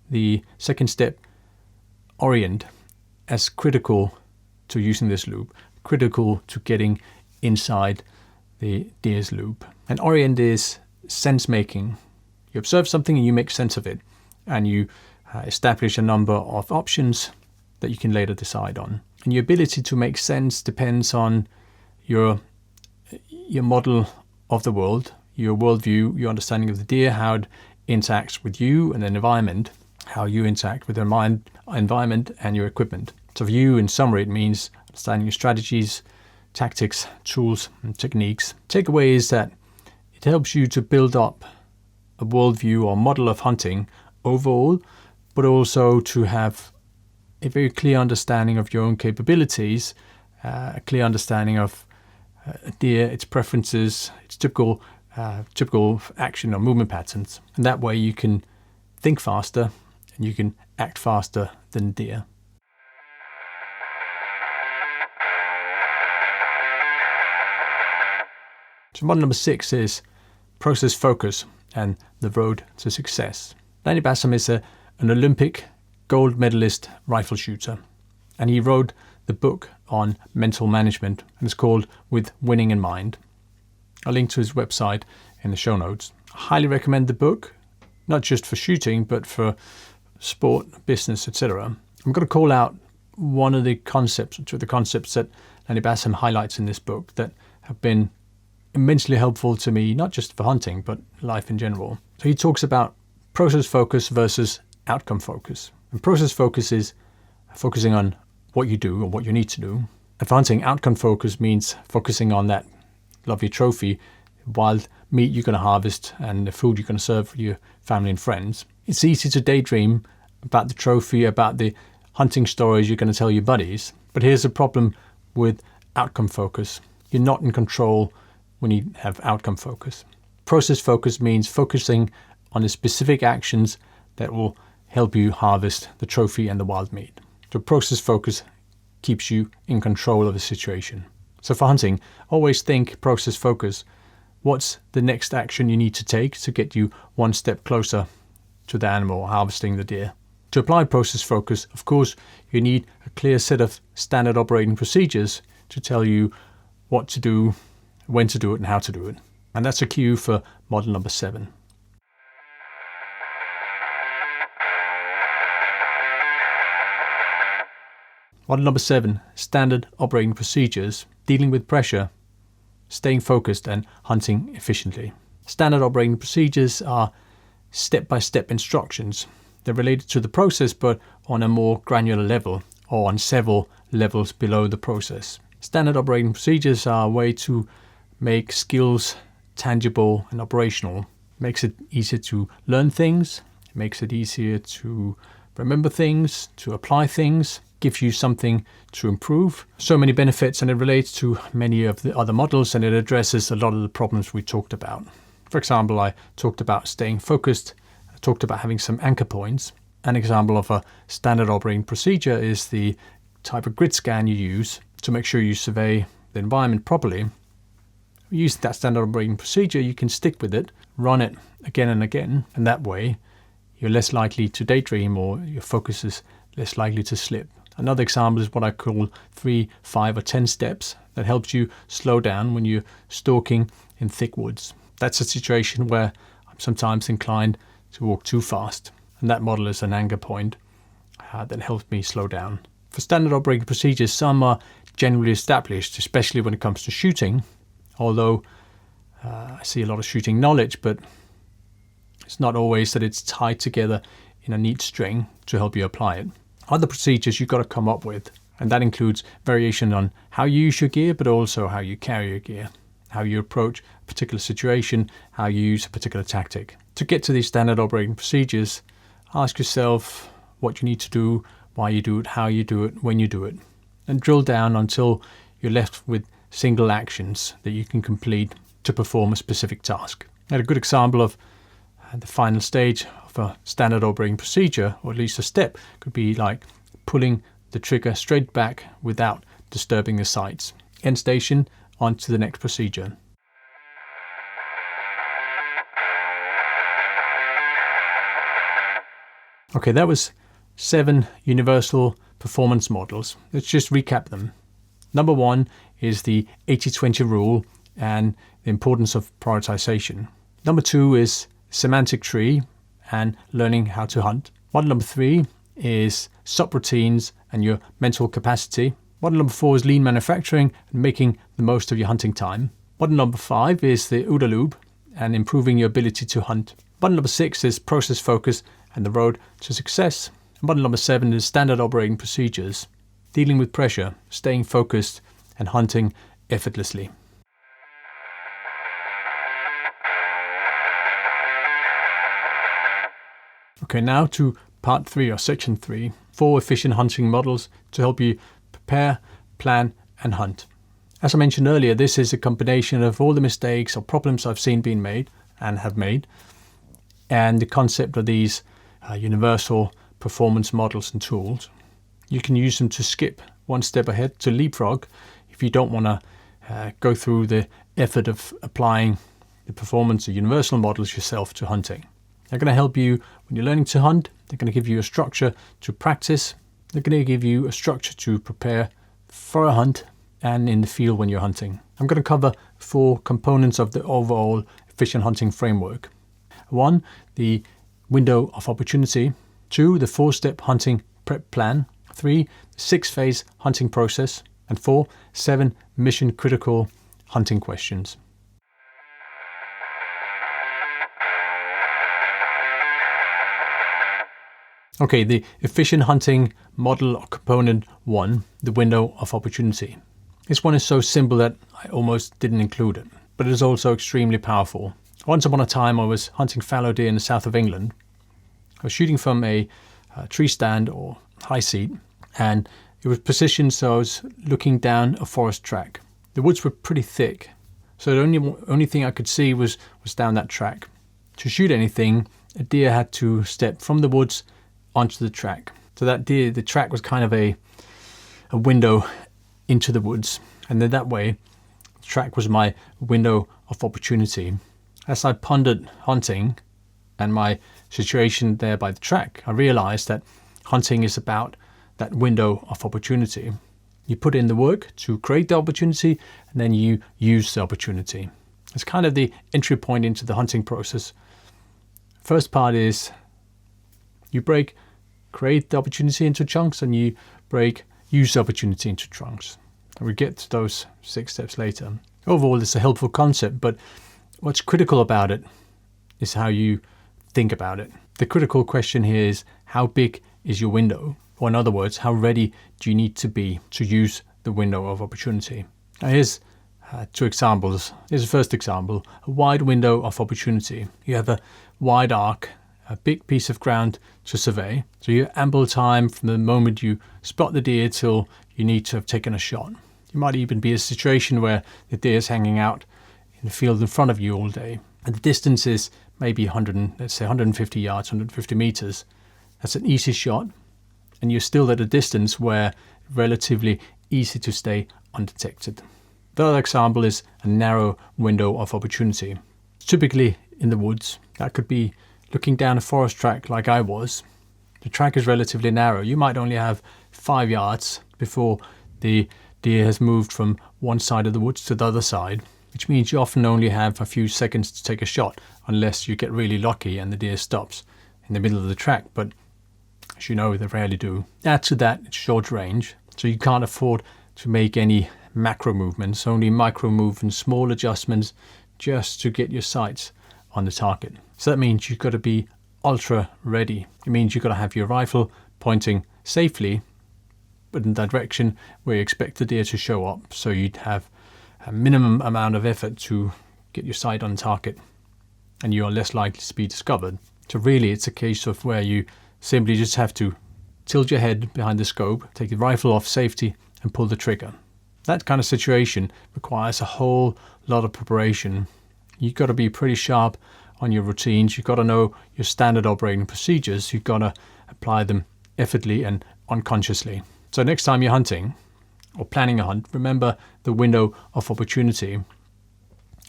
the second step, Orient, as critical to using this loop, critical to getting inside the deer's loop. And Orient is sense making. You observe something and you make sense of it, and you establish a number of options that you can later decide on. And your ability to make sense depends on your model of the world, your worldview, your understanding of the deer, how it interacts with you and the environment, how you interact with the environment and your equipment. So for you, in summary, it means understanding your strategies, tactics, tools, and techniques. Takeaway is that it helps you to build up a worldview or model of hunting overall, but also to have a very clear understanding of your own capabilities, a clear understanding of a deer, its preferences, its typical action or movement patterns. And that way you can think faster and you can act faster than deer. So model number 6 is process focus and the road to success. Lanny Bassam is an Olympic gold medalist rifle shooter, and he wrote the book on mental management, and it's called With Winning in Mind. I'll link to his website in the show notes. I highly recommend the book, not just for shooting, but for sport, business, etc. I'm going to call out one of the concepts that Lanny Bassam highlights in this book that have been immensely helpful to me, not just for hunting, but life in general. So he talks about process focus versus outcome focus. And process focus is focusing on what you do or what you need to do. And for hunting, outcome focus means focusing on that lovely trophy, wild meat you're going to harvest and the food you're going to serve for your family and friends. It's easy to daydream about the trophy, about the hunting stories you're going to tell your buddies. But here's the problem with outcome focus. You're not in control when you have outcome focus. Process focus means focusing on the specific actions that will help you harvest the trophy and the wild meat. So process focus keeps you in control of the situation. So for hunting, always think process focus. What's the next action you need to take to get you one step closer to the animal harvesting the deer? To apply process focus, of course, you need a clear set of standard operating procedures to tell you what to do, when to do it, and how to do it. And that's a cue for model number 7. Model number 7, standard operating procedures, dealing with pressure, staying focused and hunting efficiently. Standard operating procedures are step-by-step instructions. They're related to the process, but on a more granular level or on several levels below the process. Standard operating procedures are a way to make skills tangible and operational. Makes it easier to learn things, makes it easier to remember things, to apply things, gives you something to improve. So many benefits, and it relates to many of the other models, and it addresses a lot of the problems we talked about. For example, I talked about staying focused. I talked about having some anchor points. An example of a standard operating procedure is the type of grid scan you use to make sure you survey the environment properly. Using that standard operating procedure, you can stick with it, run it again and again, and that way you're less likely to daydream or your focus is less likely to slip. Another example is what I call 3, 5 or 10 steps that helps you slow down when you're stalking in thick woods. That's a situation where I'm sometimes inclined to walk too fast, and that model is an anchor point that helps me slow down. For standard operating procedures, some are generally established, especially when it comes to shooting, although I see a lot of shooting knowledge, but it's not always that it's tied together in a neat string to help you apply it. Other procedures you've got to come up with, and that includes variation on how you use your gear, but also how you carry your gear, how you approach a particular situation, how you use a particular tactic. To get to these standard operating procedures, ask yourself what you need to do, why you do it, how you do it, when you do it, and drill down until you're left with single actions that you can complete to perform a specific task. And a good example of the final stage of a standard operating procedure, or at least a step, could be like pulling the trigger straight back without disturbing the sights. End station, on to the next procedure. Okay, that was 7 universal performance models. Let's just recap them. Number 1 is the 80-20 rule and the importance of prioritization. Number 2 is semantic tree and learning how to hunt. Model number 3 is subroutines and your mental capacity. Model number 4 is lean manufacturing and making the most of your hunting time. Model number 5 is the OODA loop and improving your ability to hunt. Model number 6 is process focus and the road to success. Model number 7 is standard operating procedures, dealing with pressure, staying focused and hunting effortlessly. Okay, now to part 3 or section 3, 4 efficient hunting models to help you prepare, plan and hunt. As I mentioned earlier, this is a combination of all the mistakes or problems I've seen being made and have made, and the concept of these universal performance models and tools. You can use them to skip one step ahead, to leapfrog, if you don't want to go through the effort of applying the performance of universal models yourself to hunting. They're going to help you when you're learning to hunt. They're going to give you a structure to practice. They're going to give you a structure to prepare for a hunt and in the field when you're hunting. I'm going to cover 4 components of the overall efficient hunting framework. 1, the window of opportunity. 2, the 4-step hunting prep plan. 3, the 6-phase hunting process. And 4, 7 mission critical hunting questions. Okay, the efficient hunting model or component 1, the window of opportunity. This one is so simple that I almost didn't include it, but it is also extremely powerful. Once upon a time, I was hunting fallow deer in the south of England. I was shooting from a tree stand or high seat, and it was positioned so I was looking down a forest track. The woods were pretty thick, so the only thing I could see was down that track. To shoot anything, a deer had to step from the woods onto the track. So that deer, the track was kind of a window into the woods, and then that way, the track was my window of opportunity. As I pondered hunting and my situation there by the track, I realized that hunting is about that window of opportunity. You put in the work to create the opportunity, and then you use the opportunity. It's kind of the entry point into the hunting process. First part is you create the opportunity into chunks, and you use the opportunity into chunks. And we'll get to those 6 steps later. Overall, it's a helpful concept, but what's critical about it is how you think about it. The critical question here is, how big is your window? Or in other words, how ready do you need to be to use the window of opportunity? Now here's two examples. Here's the first example, a wide window of opportunity. You have a wide arc, a big piece of ground to survey. So you have ample time from the moment you spot the deer till you need to have taken a shot. You might even be in a situation where the deer is hanging out in the field in front of you all day. And the distance is maybe 150 yards, 150 meters. That's an easy shot. And you're still at a distance where relatively easy to stay undetected. The other example is a narrow window of opportunity. Typically in the woods, that could be looking down a forest track like I was. The track is relatively narrow. You might only have 5 yards before the deer has moved from one side of the woods to the other side, which means you often only have a few seconds to take a shot unless you get really lucky and the deer stops in the middle of the track. But as you know, they rarely do. Add to that, it's short range, so you can't afford to make any macro movements, only micro movements, small adjustments just to get your sights on the target. So that means you've got to be ultra ready. It means you've got to have your rifle pointing safely, but in the direction where you expect the deer to show up. So you'd have a minimum amount of effort to get your sight on target, and you are less likely to be discovered. So really it's a case of where you simply just have to tilt your head behind the scope, take the rifle off safety and pull the trigger. That kind of situation requires a whole lot of preparation. You've got to be pretty sharp on your routines. You've got to know your standard operating procedures. You've got to apply them effortlessly and unconsciously. So next time you're hunting or planning a hunt, remember the window of opportunity.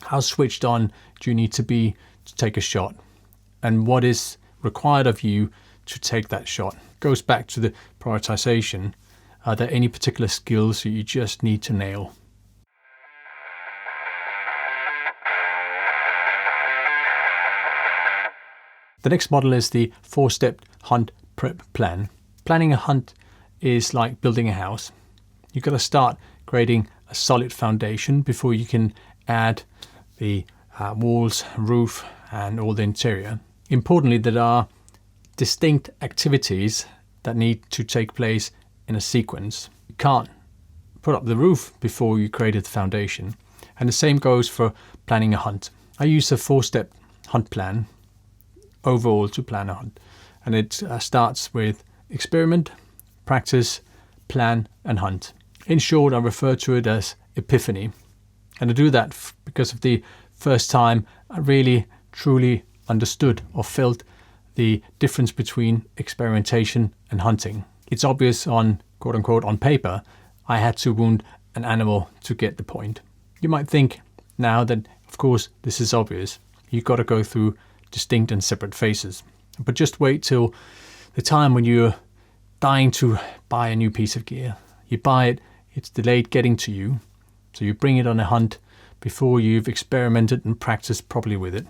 How switched on do you need to be to take a shot? And what is required of you to take that shot? Goes back to the prioritization. Are there any particular skills that you just need to nail? The next model is the 4-step hunt prep plan. Planning a hunt is like building a house. You've got to start creating a solid foundation before you can add the walls, roof, and all the interior. Importantly, there are distinct activities that need to take place in a sequence. You can't put up the roof before you created the foundation. And the same goes for planning a hunt. I use a 4-step hunt plan overall to plan a hunt. And it starts with experiment, practice, plan, and hunt. In short, I refer to it as epiphany. And I do that because of the first time I really, truly understood or felt the difference between experimentation and hunting. It's obvious on, quote unquote, on paper, I had to wound an animal to get the point. You might think now that, of course, this is obvious. You've got to go through distinct and separate phases. But just wait till the time when you're dying to buy a new piece of gear. You buy it, it's delayed getting to you. So you bring it on a hunt before you've experimented and practiced properly with it.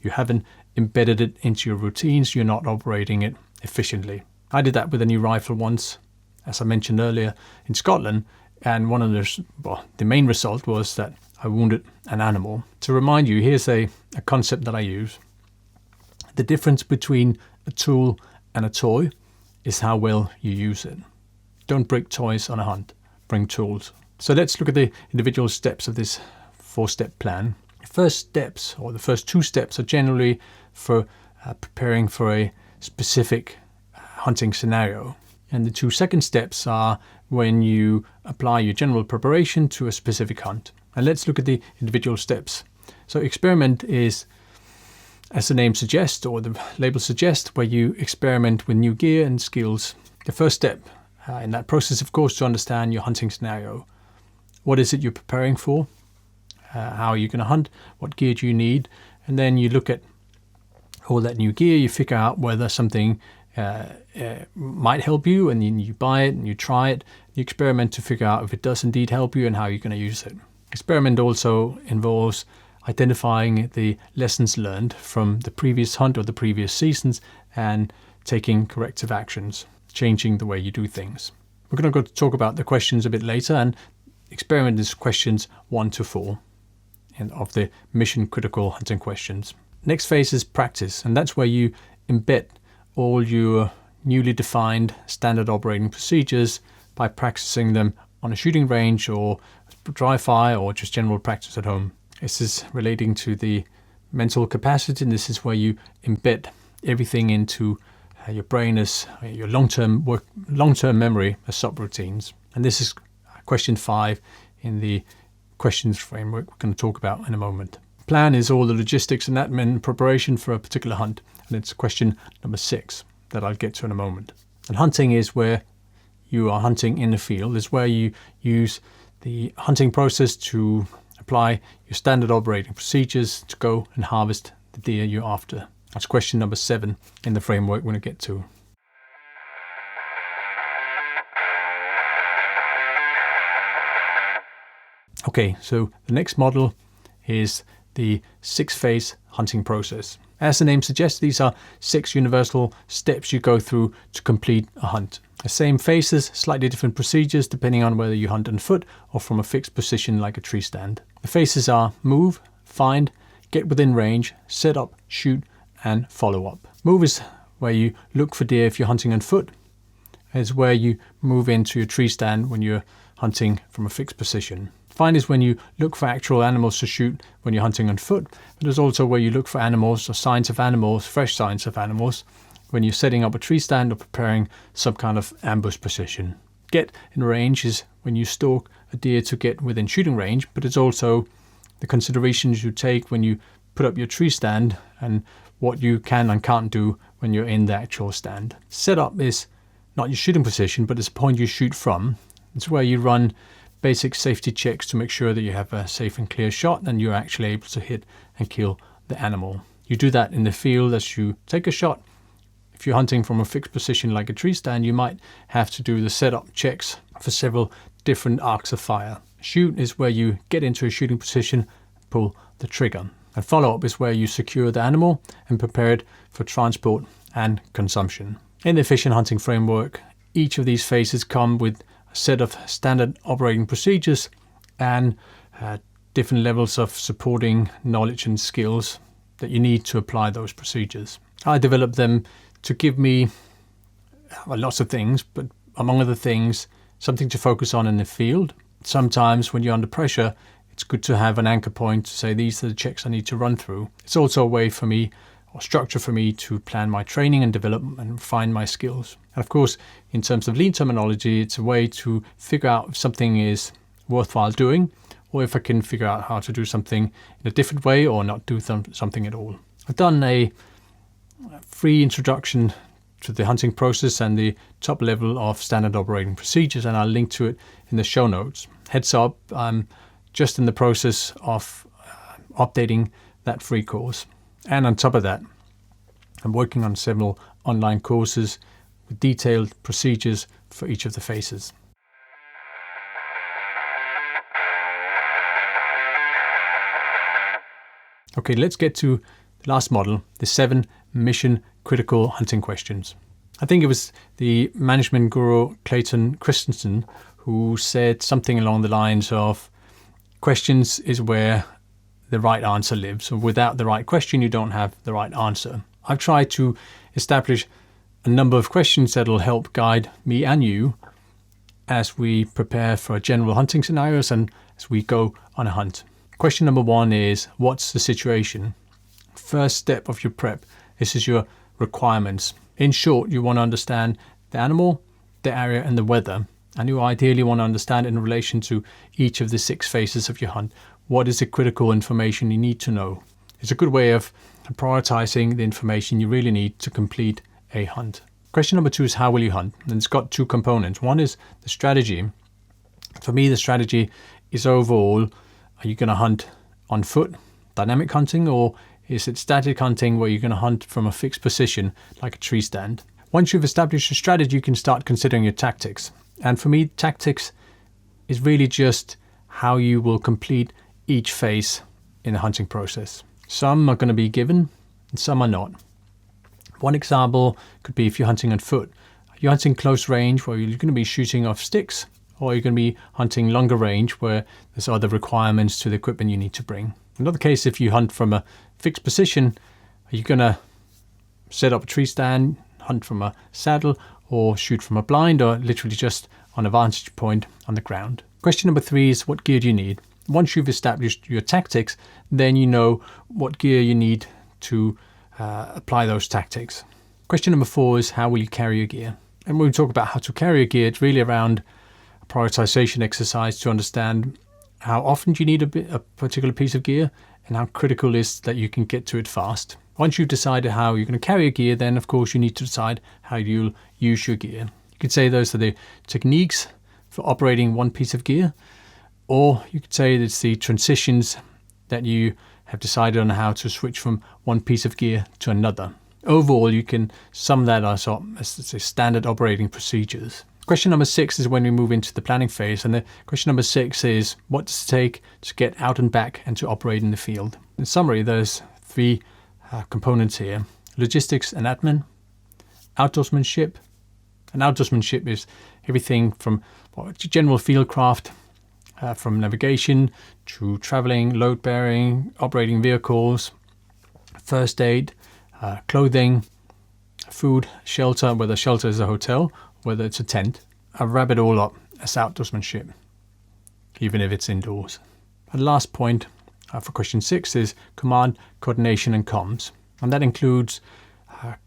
You haven't embedded it into your routines. You're not operating it efficiently. I did that with a new rifle once, as I mentioned earlier, in Scotland. And one of the main result was that I wounded an animal. To remind you, here's a concept that I use. The difference between a tool and a toy is how well you use it. Don't bring toys on a hunt, bring tools. So let's look at the individual steps of this 4-step plan. The first steps, or the first 2 steps, are generally for preparing for a specific hunting scenario. And the 2 second steps are when you apply your general preparation to a specific hunt. And let's look at the individual steps. So experiment is, as the name suggests, or the label suggests, where you experiment with new gear and skills. The first step in that process, of course, to understand your hunting scenario. What is it you're preparing for? How are you going to hunt? What gear do you need? And then you look at all that new gear, you figure out whether something might help you, and then you buy it and you try it. You experiment to figure out if it does indeed help you and how you're going to use it. Experiment also involves identifying the lessons learned from the previous hunt or the previous seasons and taking corrective actions, changing the way you do things. We're going to go to talk about the questions a bit later, and experiment is questions 1 to 4 of the mission critical hunting questions. Next phase is practice, and that's where you embed all your newly defined standard operating procedures by practicing them on a shooting range or dry fire or just general practice at home. This is relating to the mental capacity, and this is where you embed everything into your brain as your long-term memory as subroutines. And this is question 5 in the questions framework we're going to talk about in a moment. Plan is all the logistics and admin preparation for a particular hunt, and it's question number 6 that I'll get to in a moment. And hunting is where you are hunting in the field. It's where you use the hunting process to apply your standard operating procedures to go and harvest the deer you're after. That's question number 7 in the framework we're going to get to. Okay, so the next model is the 6-phase hunting process. As the name suggests, these are 6 universal steps you go through to complete a hunt. The same phases, slightly different procedures depending on whether you hunt on foot or from a fixed position like a tree stand. The phases are move, find, get within range, set up, shoot, and follow up. Move is where you look for deer if you're hunting on foot. It's where you move into your tree stand when you're hunting from a fixed position. Find is when you look for actual animals to shoot when you're hunting on foot, but there's also where you look for animals or signs of animals, fresh signs of animals, when you're setting up a tree stand or preparing some kind of ambush position. Get in range is when you stalk a deer to get within shooting range, but it's also the considerations you take when you put up your tree stand and what you can and can't do when you're in the actual stand. Setup is not your shooting position, but it's a point you shoot from. It's where you run basic safety checks to make sure that you have a safe and clear shot and you're actually able to hit and kill the animal. You do that in the field as you take a shot. If you're hunting from a fixed position like a tree stand, you might have to do the setup checks for several different arcs of fire. Shoot is where you get into a shooting position, pull the trigger. And follow-up is where you secure the animal and prepare it for transport and consumption. In the efficient hunting framework, each of these phases come with a set of standard operating procedures and different levels of supporting knowledge and skills that you need to apply those procedures. I developed them to give me lots of things, but among other things, something to focus on in the field. Sometimes when you're under pressure, it's good to have an anchor point to say these are the checks I need to run through. It's also a way for me, or structure for me, to plan my training and develop and refine my skills. And of course, in terms of lean terminology, it's a way to figure out if something is worthwhile doing, or if I can figure out how to do something in a different way or not do something at all. I've done a free introduction to the hunting process and the top level of standard operating procedures, and I'll link to it in the show notes. Heads up, I'm just in the process of updating that free course. And on top of that, I'm working on several online courses with detailed procedures for each of the phases. Okay, let's get to the last model, the 7 mission critical hunting questions. I think it was the management guru Clayton Christensen who said something along the lines of, questions is where the right answer lives. And without the right question, you don't have the right answer. I've tried to establish a number of questions that will help guide me and you as we prepare for general hunting scenarios and as we go on a hunt. Question number 1 is, what's the situation? First step of your prep. This is your requirements. In short, you want to understand the animal, the area, and the weather. And you ideally want to understand in relation to each of the 6 phases of your hunt, what is the critical information you need to know. It's a good way of prioritizing the information you really need to complete a hunt. Question number 2 is, how will you hunt? And it's got 2 components. One is the strategy. For me, the strategy is overall, are you going to hunt on foot, dynamic hunting, or is it static hunting where you're going to hunt from a fixed position like a tree stand? Once you've established a strategy, you can start considering your tactics. And for me, tactics is really just how you will complete each phase in the hunting process. Some are going to be given and some are not. One example could be if you're hunting on foot. You're hunting close range where you're going to be shooting off sticks or you're going to be hunting longer range where there's other requirements to the equipment you need to bring. Another case, if you hunt from a fixed position, are you going to set up a tree stand, hunt from a saddle, or shoot from a blind, or literally just on a vantage point on the ground? Question number 3 is, what gear do you need? Once you've established your tactics, then you know what gear you need to apply those tactics. Question number 4 is, how will you carry your gear? And when we talk about how to carry your gear, it's really around a prioritization exercise to understand how often do you need a particular piece of gear and how critical it is that you can get to it fast. Once you've decided how you're going to carry your gear, then of course you need to decide how you'll use your gear. You could say those are the techniques for operating one piece of gear, or you could say it's the transitions that you have decided on how to switch from one piece of gear to another. Overall, you can sum that as standard operating procedures. Question number 6 is when we move into the planning phase, and the question number 6 is, what does it take to get out and back and to operate in the field? In summary, there's 3 components here: logistics and admin, outdoorsmanship. And outdoorsmanship is everything from general field craft, from navigation to traveling, load bearing, operating vehicles, first aid, clothing, food, shelter, whether shelter is a hotel, whether it's a tent. I wrap it all up as outdoorsmanship, even if it's indoors. And the last point for question 6 is command, coordination and comms. And that includes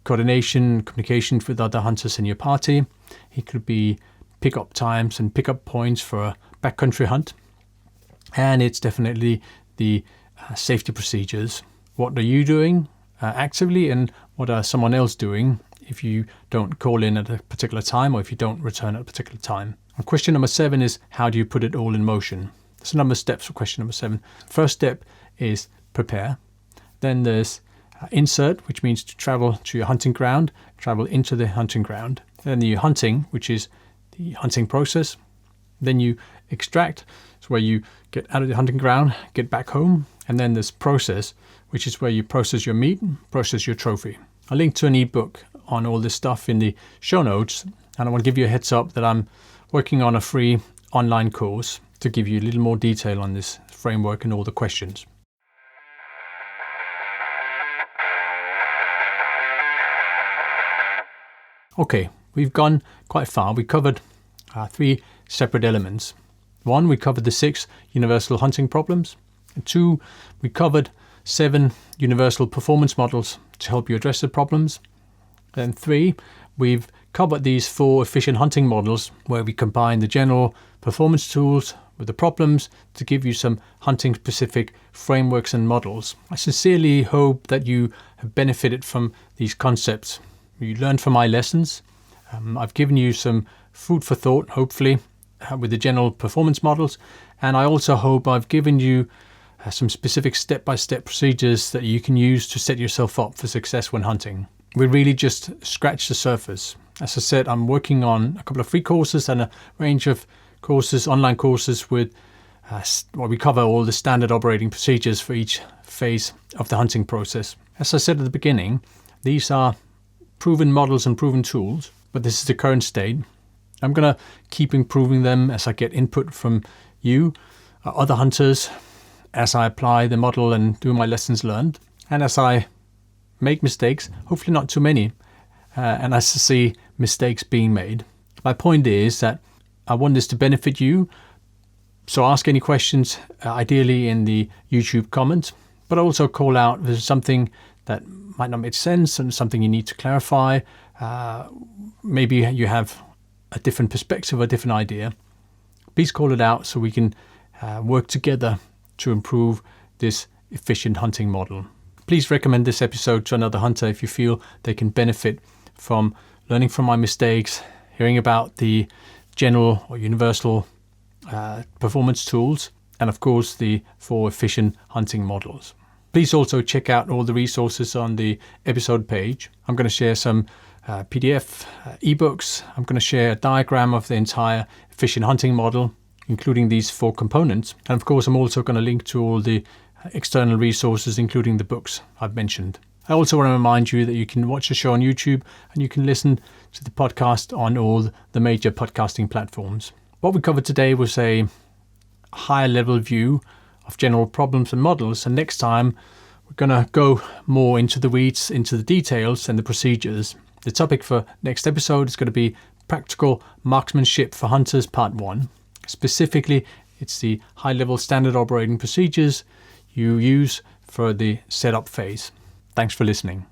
coordination, communications with other hunters in your party. It could be pick-up times and pick-up points for a backcountry hunt. And it's definitely the safety procedures. What are you doing actively, and what are someone else doing if you don't call in at a particular time, or if you don't return at a particular time? And question number 7 is, how do you put it all in motion? There's a number of steps for question number 7. First step is prepare. Then there's insert, which means to travel to your hunting ground, travel into the hunting ground. Then the hunting, which is the hunting process. Then you extract, it's where you get out of the hunting ground, get back home. And then there's process, which is where you process your meat, process your trophy. I'll link to an ebook on all this stuff in the show notes. And I want to give you a heads up that I'm working on a free online course to give you a little more detail on this framework and all the questions. Okay, we've gone quite far. We covered 3 separate elements. 1, we covered the 6 universal hunting problems. And 2, we covered 7 universal performance models to help you address the problems. And 3, we've covered these 4 efficient hunting models where we combine the general performance tools with the problems to give you some hunting specific frameworks and models. I sincerely hope that you have benefited from these concepts. You learned from my lessons. I've given you some food for thought, hopefully, with the general performance models. And I also hope I've given you some specific step-by-step procedures that you can use to set yourself up for success when hunting. We really just scratched the surface. As I said, I'm working on a couple of free courses and a range of courses, online courses with where we cover all the standard operating procedures for each phase of the hunting process. As I said at the beginning, these are proven models and proven tools, but this is the current state. I'm going to keep improving them as I get input from you, other hunters, as I apply the model and do my lessons learned, and as I make mistakes, hopefully not too many, and as I see mistakes being made. My point is that I want this to benefit you, so ask any questions, ideally in the YouTube comments, but also call out if there's something that might not make sense and something you need to clarify. Maybe you have a different perspective, a different idea. Please call it out so we can work together to improve this efficient hunting model. Please recommend this episode to another hunter if you feel they can benefit from learning from my mistakes, hearing about the general or universal performance tools, and of course the 4 efficient hunting models. Please also check out all the resources on the episode page. I'm going to share some PDF ebooks. I'm going to share a diagram of the entire efficient hunting model, including these 4 components. And of course, I'm also going to link to all the external resources, including the books I've mentioned. I also want to remind you that you can watch the show on YouTube and you can listen to the podcast on all the major podcasting platforms. What we covered today was a higher level view of general problems and models, and next time we're going to go more into the weeds, into the details and the procedures. The topic for next episode is going to be Practical Marksmanship for Hunters Part 1. Specifically, it's the high-level standard operating procedures you use for the setup phase. Thanks for listening.